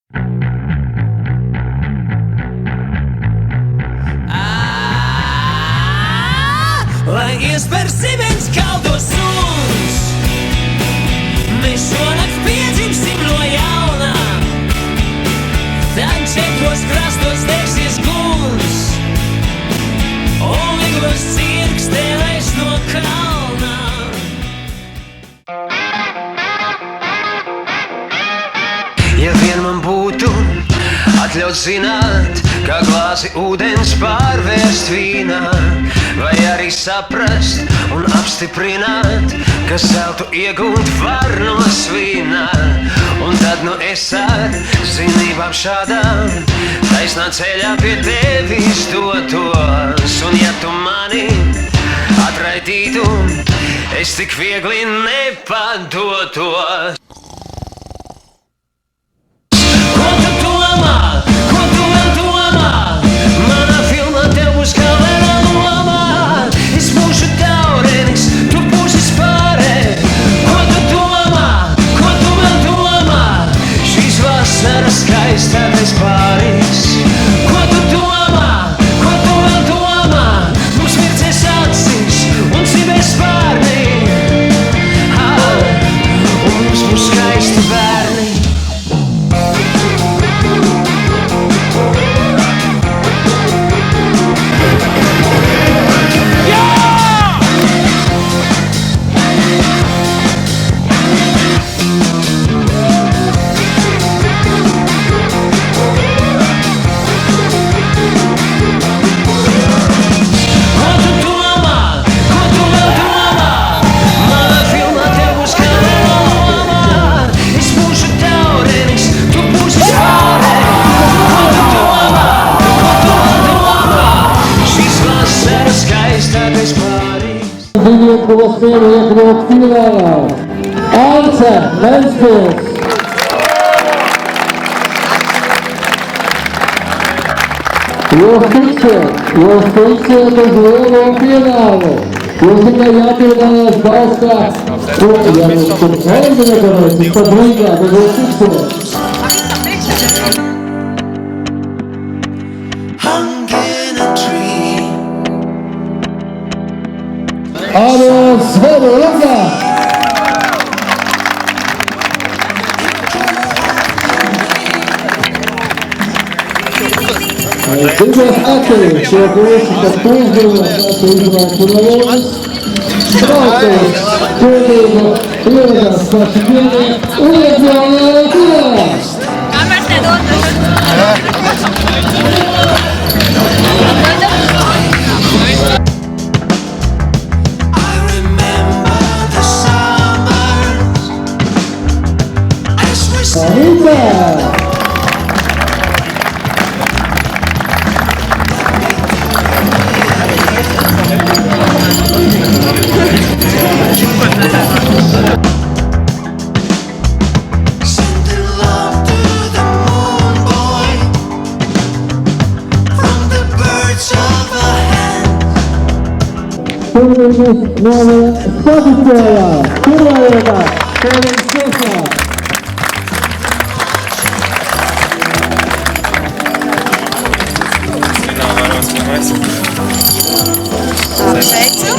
Lai iesper zibens kaldos suns, mēs šonakt piedzimsim no jauna. Tad četros krastos degsies guns, un ligos cirks tēlēs no kalna. Ja vien man būtu atļauts zināt, kā glāzi ūdens pārvērst vīnā, vai arī saprast un apstiprināt, ka zeltu iegūt var no svīnā. Un tad nu es ar zinībām šādām taisnā ceļā pie tevis dotos. Un ja tu mani atraidītu, es tik viegli nepadotos. Ko tu domā? Ko tu vēl domā? Manā filmā tev būs galvenā lomā. Es būšu taurenis, tu būsi spārē. Ko tu domā? Ko tu vēl domā? Šīs vasaras skaistākais pāris. Ko tu domā? Ko tu vēl domā? Mums mirdzēs acis un zibēs spārni. Un mums būs skaisti bērni. Video było serio kreatywna. Ojca, mężczyzn. Jesteście do złego finału. Muzyka jakiego Polska. Ja nie to druga, to było Ale znowu Luka! Wybór Aty, czy ogólnie to później na Izrael Kurowiec, Proces, którego Luka spaczywienie, ulepione Kula! Nowe Spotify'a, Kurwa, Koleżanka. Teicu?